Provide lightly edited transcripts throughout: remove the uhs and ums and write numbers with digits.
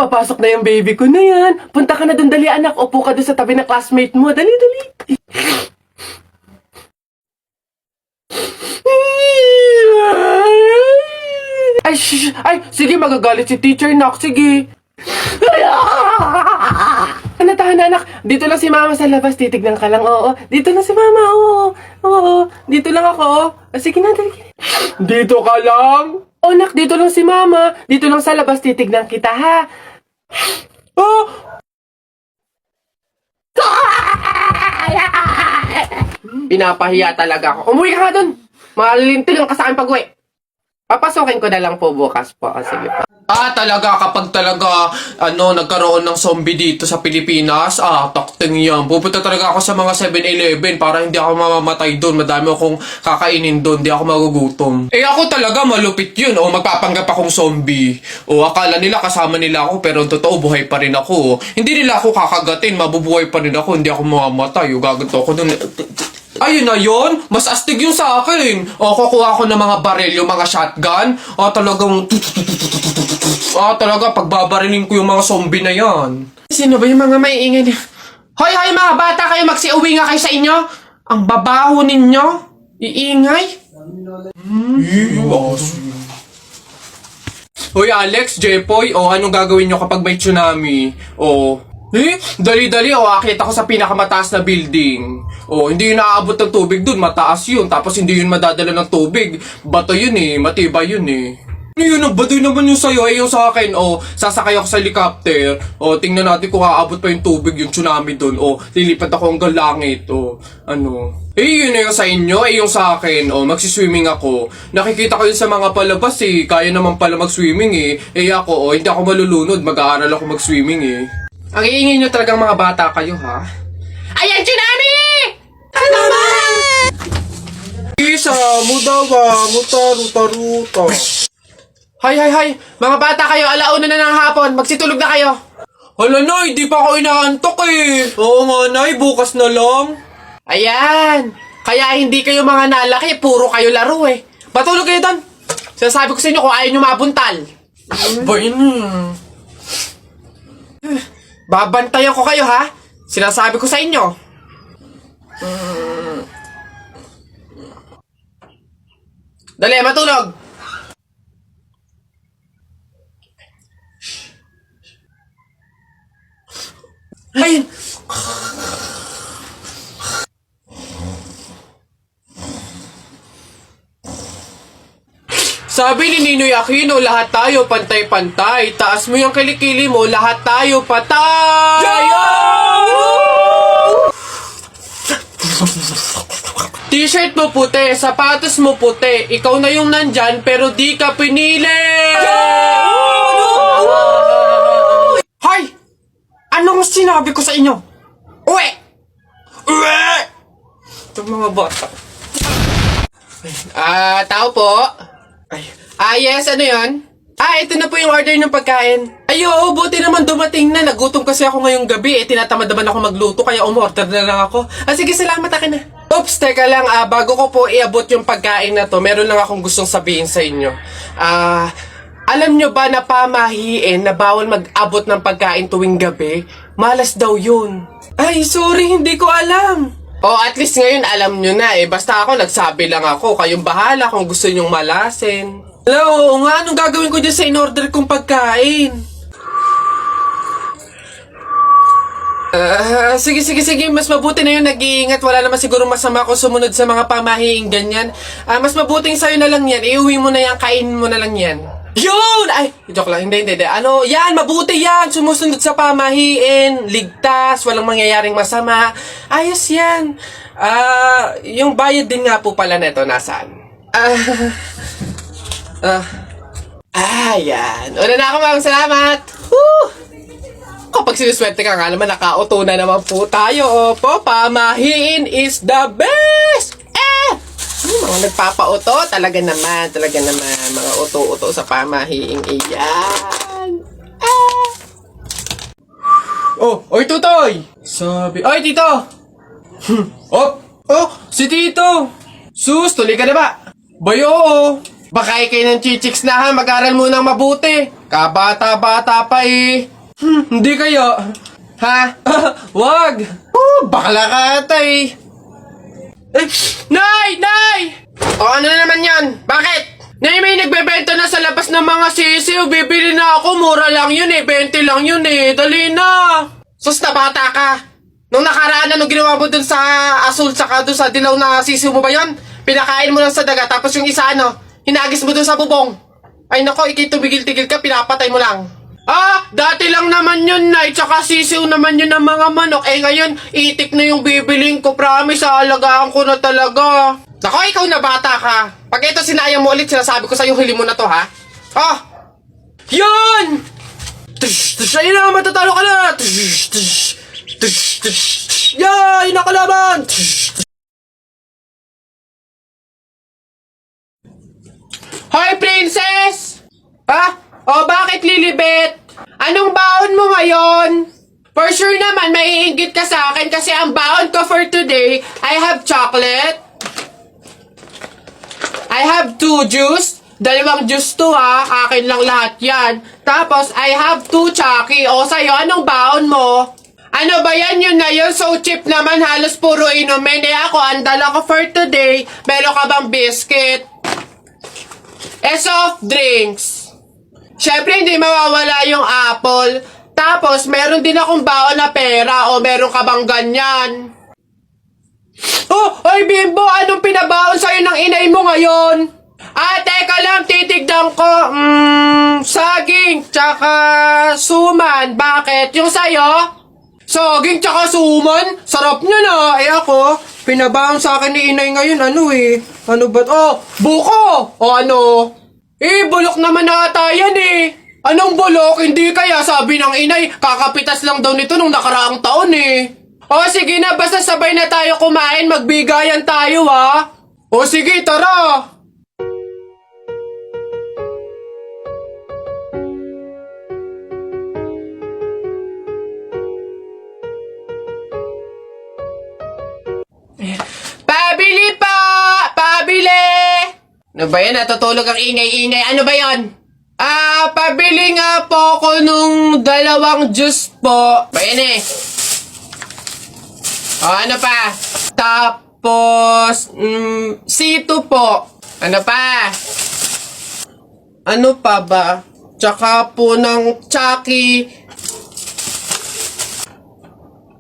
papasok na yung baby ko na yan. Punta ka na dun, dali anak. Upo ka dun sa tabi ng classmate mo. Dali, dali. Ay, shh! Ay, sige, magagalit si teacher, nak. Sige. Tahan na, anak. Dito lang si mama sa labas. Titignan ka lang, oo. Dito lang si mama, oo. Oo, dito lang ako. Sige na, dali. Dito ka lang? Oh, nak, dito lang si mama. Dito lang sa labas. Titignan kita, ha? Oh! Pinapahiya talaga ako. Umuwi ka nga dun. Malilintil lang ka sa akin pag-uwi. Papasukin ko na lang po bukas po. Sige po. Talaga kapag talaga nagkaroon ng zombie dito sa Pilipinas, takting yan. Pupunta talaga ako sa mga 7-Eleven para hindi ako mamamatay doon. Madami akong kakainin doon, hindi ako magugutom. Ako talaga malupit yun. Magpapanggap akong zombie. Akala nila kasama nila ako pero totoo buhay pa rin ako. Hindi nila ako kakagatin, mabubuhay pa rin ako, hindi ako mamamatay. Gaganto ako doon. Ayun na yun, mas astig yung sa akin. Kukuha ko ng mga baril, yung mga shotgun. Talaga, pagbabarilin ko yung mga zombie na yan. Sino ba yung mga maiingay niya? Hoy, mga bata kayo, magsiuwi nga kayo sa inyo. Ang babaho ninyo. Iingay. Hoy, Alex, Jepoy, anong gagawin nyo kapag may tsunami? Dali-dali, akit ako sa pinakamataas na building. Hindi yun naaabot ng tubig dun, mataas yun. Tapos hindi yun madadala ng tubig. Bato yun matibay yun Yun, baduy naman yung sa'yo, yung sa akin. Sasakay ako sa helicopter. Tingnan natin kung aabot pa yung tubig, yung tsunami dun. Lilipat ako hanggang langit. Yun na yung sa inyo, yung sa akin. Magsiswimming ako. Nakikita ko yun sa mga palabas Kaya naman pala mag-swimming ako, hindi ako malulunod. Mag-aaral ako mag-swimming Ang iingay nyo talagang mga bata kayo, ha? Ayan, tsunami! Ano ba? Isa, mudawa, mutaruta-ruta. Hay! Mga bata kayo, alauna na ng hapon. Magsitulog na kayo. Hala, Nay, di pa ako inaantok Oo nga, Nay, bukas na lang. Ayan. Kaya hindi kayo mga nalaki, puro kayo laro Matulog kayo doon. Sinasabi ko sa inyo kung ayaw nyo mabuntal. Babantayan ko kayo, ha? Sinasabi ko sa inyo. Dali, matulog. Ayun. Sabi ni Ninoy Aquino, lahat tayo pantay-pantay. Taas mo yung kilikili mo, lahat tayo patay! T-shirt mo puti, sapatos mo puti. Ikaw na yung nandyan, pero di ka pinili! Hoy! Anong sinabi ko sa inyo? Uwe! Itong mga bata. Tao po. Yes, ano yun? Ito na po yung order ng pagkain. Buti naman dumating na. Nagutom kasi ako ngayong gabi. Tinatamad naman ako magluto, kaya umorder na lang ako. Sige, salamat, akin na. Oops, teka lang. Bago ko po iabot yung pagkain na to, meron lang akong gustong sabihin sa inyo. Alam nyo ba na pamahiin na bawal mag-abot ng pagkain tuwing gabi? Malas daw yun. Sorry, hindi ko alam. At least ngayon alam nyo na Basta ako, nagsabi lang ako. Kayong bahala kung gusto nyong malasin. Hello, anong gagawin ko dyan sa in-order kong pagkain? Sige. Mas mabuti na yun, nag-iingat. Wala naman siguro masama kung sumunod sa mga pamahiing ganyan. Mas mabuting sa'yo na lang yan. Iuwi mo na yan, kainin mo na lang yan. Yun! Joke lang. Hindi. Yan, mabuti yan. Sumusunod sa pamahiin. Ligtas, walang mangyayaring masama. Ayos yan. Yung bayad din nga po pala neto, nasaan? Yan. Una na ako, ma'am. Salamat. Kapag sinuswerte ka nga naman, naka-auto na naman po tayo. Pamahiin is the best! Mga nagpapa-auto, talaga naman. Mga auto-auto sa pamahiing iyan. Oy, Tutoy! Oy, Tito! Si Tito! Sus, tuloy ka na ba? Bayo, Baka kayo ng chichiks na ha, mag-aral mo nang mabuti. Kabata-bata pa Hindi kaya. Ha? Wag! Bakla ka ata eh. Nay! Nay! O ano na naman yan? Bakit? Nay, may nagbebenta na sa labas ng mga sisiw. Bibili na ako. Mura lang yun eh. 20 lang yun eh. Dali na. Sus na bata ka. Nung nakaraan nung ginawa mo dun sa asul saka dun sa dilaw na sisiw mo ba yun? Pinakain mo lang sa daga tapos yung isa hinagis mo dun sa bubong. Ay nako, tumigil-tigil ka, pinapatay mo lang. Dati lang naman yun, Nay. Tsaka sisiw naman yun ng mga manok. Ngayon, itik na yung bibiling ko. Promise, alagaan ko na talaga. Nako, ikaw na bata ka. Pag ito sinayang mo ulit, sinasabi ko sa'yo, huli mo na to ha. Oh! Yun! Ayun na, matatalo ka na! Yay! Nakalaban! Hoy, princess! Bakit, Lilibet? Anong baon mo ngayon? For sure naman, maiinggit ka sa akin kasi ang baon ko for today, I have chocolate. I have 2 juice. 2 juice to ha. Akin lang lahat yan. Tapos, I have 2 Chucky. O, sa'yo, anong baon mo? Ano ba yan? Yun na yun. So cheap naman. Halos puro inumin. Ako, ang dala ko for today. Meron ka bang biscuit? Soft drinks. Syempre, hindi mawawala yung apple. Tapos, meron din akong baon na pera. O, meron ka bang ganyan? Ay, Bimbo! Anong pinabaon sa'yo ng inay mo ngayon? Teka lang, titigdan ko. Saging, tsaka suman. Bakit? Yung sa'yo? Saging, tsaka suman? Sarap niya na. Ako, pinabaon sa akin ni inay ngayon. Ano ba? Buko! Ano? Bulok naman ata yan Anong bulok? Hindi kaya sabi ng inay, kakapitas lang daw nito nung nakaraang taon sige na, basta sabay na tayo kumain, magbigayan tayo sige, tara! Pabili pa! Pabili! Ano ba yan? Natutulog ang ingay-ingay. Ano ba yan? Pabili nga po ko nung 2 juice po. Ba yan Ano pa? Tapos, C2 po. Ano pa? Ano pa ba? Tsaka po ng Chucky.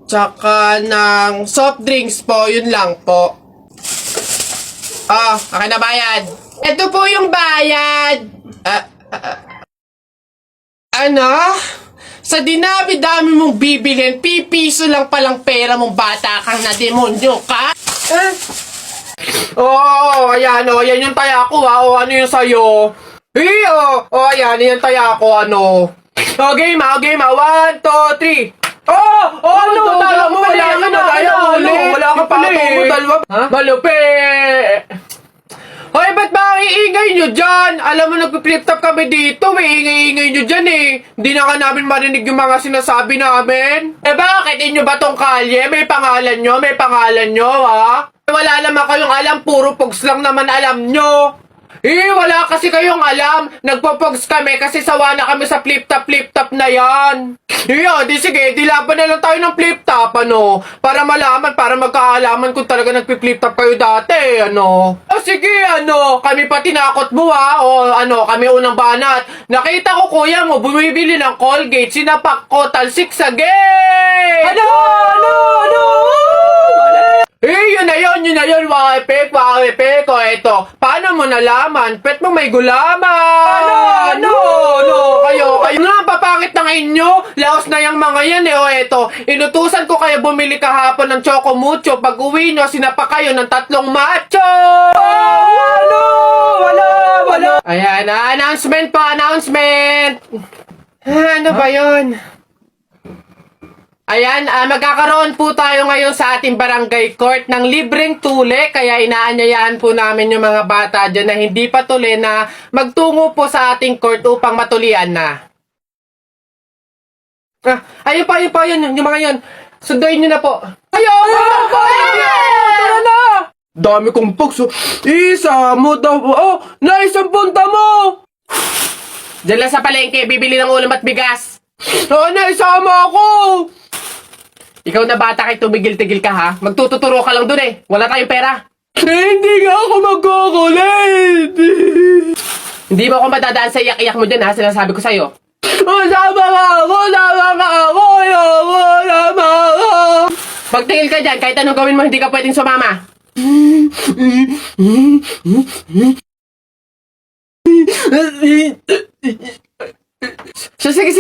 Tsaka ng soft drinks po. Yun lang po. Akin na bayad. Ito po yung bayad. Ano? Sa dinami-dami mong bibilhin, pipiso lang palang pera mong bata kang na demonyo ka? Ayan yung taya ko ano yung sayo? Ayan yung taya ko game 1, 2, 3. Ano? Tala mo, wala ka na. Wala ka pala Malupi! Hoy, ba't ba ang iingay nyo dyan? Alam mo, nagpi-flip top kami dito. May ingay-ingay nyo dyan Hindi na nga namin marinig yung mga sinasabi namin. Bakit? Inyo ba tong kalye? May pangalan nyo? Wala naman kayong alam. Puro pogs lang naman alam nyo. Wala kasi kayong alam. Nagpo-pogs kami kasi sawa na kami sa flip top na yan. Sige, laban na lang tayo ng flip top, para malaman, para magkaalaman kung talaga nagpi-flip top kayo dati, sige, kami pa tinakot mo, kami unang banat. Nakita ko, kuya mo, bumibili ng Colgate, sinapak ko, talsik sa gate! Yun na yun, wakipik, ito. Paano mo nalaman? Pet mo may gulaman! Kayo nga papangit ng inyo! Laos na yung mga yan ito. Inutusan ko kayo bumili kahapon ng Choco Mucho. Pag uwi nyo, sinapa kayo ng 3 macho! Wala! Ayan, announcement po, announcement! Ano ba yun? Ayan, magkakaroon po tayo ngayon sa ating barangay court ng libreng tule, kaya inaanyayahan po namin yung mga bata dyan na hindi pa tuli na magtungo po sa ating court upang matulian na. Ayun pa yun, yung mga yun. Sunduin nyo na po. Ayun! Tara na! Dami kong pogs. Isa mo daw. Naisang punta mo! Diyan lang sa palengke, bibili ng ulam at bigas. Nay, isama ako! Ikaw na bata kay tumigil-tigil ka ha? Magtututuro ka lang dun eh. Wala tayong pera. Hindi nga ako magkukulit! Hindi mo ako madadaan sa iyak-iyak mo dyan ha? Sinasabi ko sa'yo. Sama ka ako! Sama ka ako! Ayoko! Sama ka! Pagtingil ka dyan, kahit anong gawin mo, hindi ka pwedeng sumama.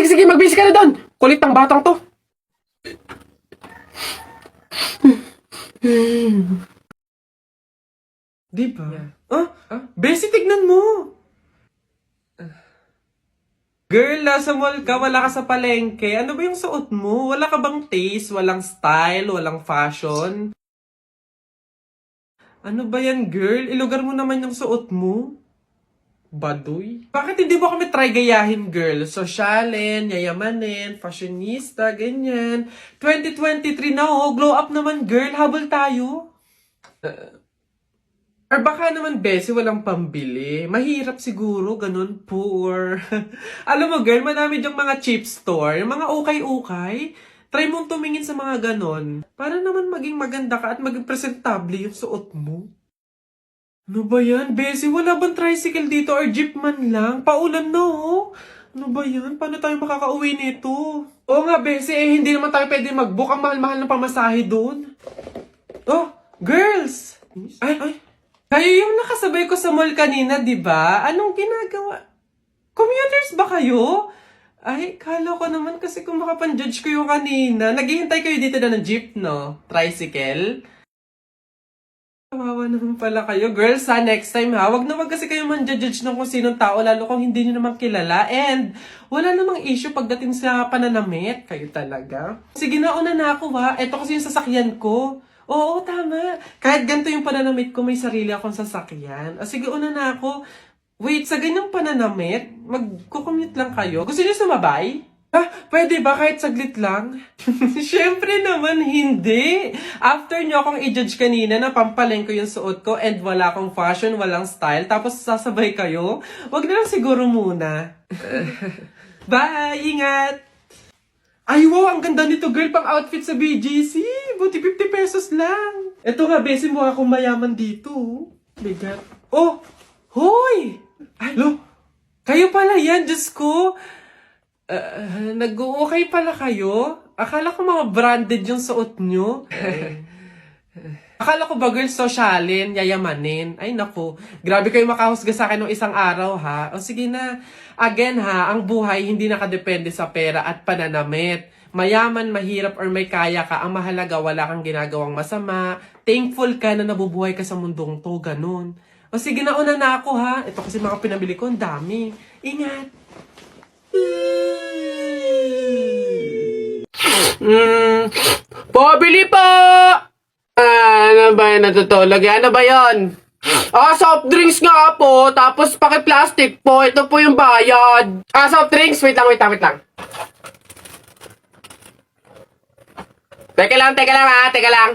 Sige, magbihis ka na doon. Kulit ng batang to. Di ba? Bessie, tignan mo! Girl, nasa mall ka, wala ka sa palengke. Ano ba yung suot mo? Wala ka bang taste? Walang style? Walang fashion? Ano ba yan, girl? Ilugar mo naman yung suot mo. Baduy? Bakit hindi mo kami try gayahin, girl? Sosyalin, yayamanin, fashionista, ganyan. 2023 na oh, glow up naman, girl. Habol tayo. Or baka naman, Bessie, walang pambili. Mahirap siguro, ganun, poor. Alam mo, girl, madami dyang mga cheap store, yung mga ukay-ukay. Try mong tumingin sa mga ganon. Para naman maging maganda ka at maging presentable yung suot mo. Ano ba yan, Bessie? Wala bang tricycle dito or jeep man lang? Paulan na, oh. Ano ba yan? Paano tayo makakauwi nito? Oo nga, Bessie, eh, hindi naman tayo pwede mag-book. Ang mahal-mahal ng pamasahe doon. Oh, girls! Ay. Kayo yung nakasabay ko sa mall kanina, di ba? Anong ginagawa? Commuters ba kayo? Ay, kala ko naman kasi kung makapan-judge ko yung kanina. Naghihintay kayo dito na ng jeep, no? Tricycle? Kawawa naman pala kayo. Girls, ha? Next time, ha? Wag kasi kayo man-judge ng kung sinong tao, lalo kung hindi nyo naman kilala. And, wala namang issue pagdating sa pananamit. Kayo talaga. Sige, nauna na ako, ha? Ito kasi yung sasakyan ko. Oo, tama. Kahit ganito yung pananamit ko, may sarili akong sasakyan. Sige, una na ako. Wait, sa ganyang pananamit, magkukommute lang kayo? Gusto niyo sumabay? Pwede ba kahit saglit lang? Siyempre naman, hindi. After nyo akong i-judge kanina na pampaleng ko yung suot ko and wala akong fashion, walang style, tapos sasabay kayo, wag na lang siguro muna. Bye! Ingat! Ay, wow! Ang ganda nito, girl, pang outfit sa BGC. Buti 50 pesos lang. Eto nga, Bessie, mukha akong mayaman dito. Bigat. Oh! Hoy! Ay, lo! Kayo pala yan, Diyos ko. Nag-okay pala kayo? Akala ko mga branded yung suot nyo. Akala ko ba, girl, sosyalin, yayamanin. Ay, naku. Grabe kayo makahusga sa akin ng isang araw, ha? O sige na. Again, ha, ang buhay hindi nakadepende sa pera at pananamit. Mayaman, mahirap, or may kaya ka, ang mahalaga, wala kang ginagawang masama. Thankful ka na nabubuhay ka sa mundong to, ganun. O sige na, una na ako, ha? Ito kasi mga pinabili ko, ang dami. Ingat! Pabili pa! Ano ba yun natutulog? Ano ba yun? Soft drinks nga po, tapos paki-plastic po. Ito po yung bayad. Soft drinks. Wait lang. Teka lang ha, teka lang.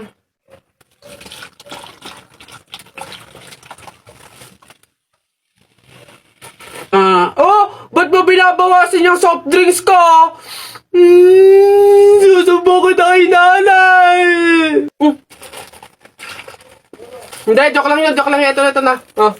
Ba't mo binabawasan yung soft drinks ko? Susubo ko tayo, nanay! Hindi, joke lang yun. Ito na. Oh.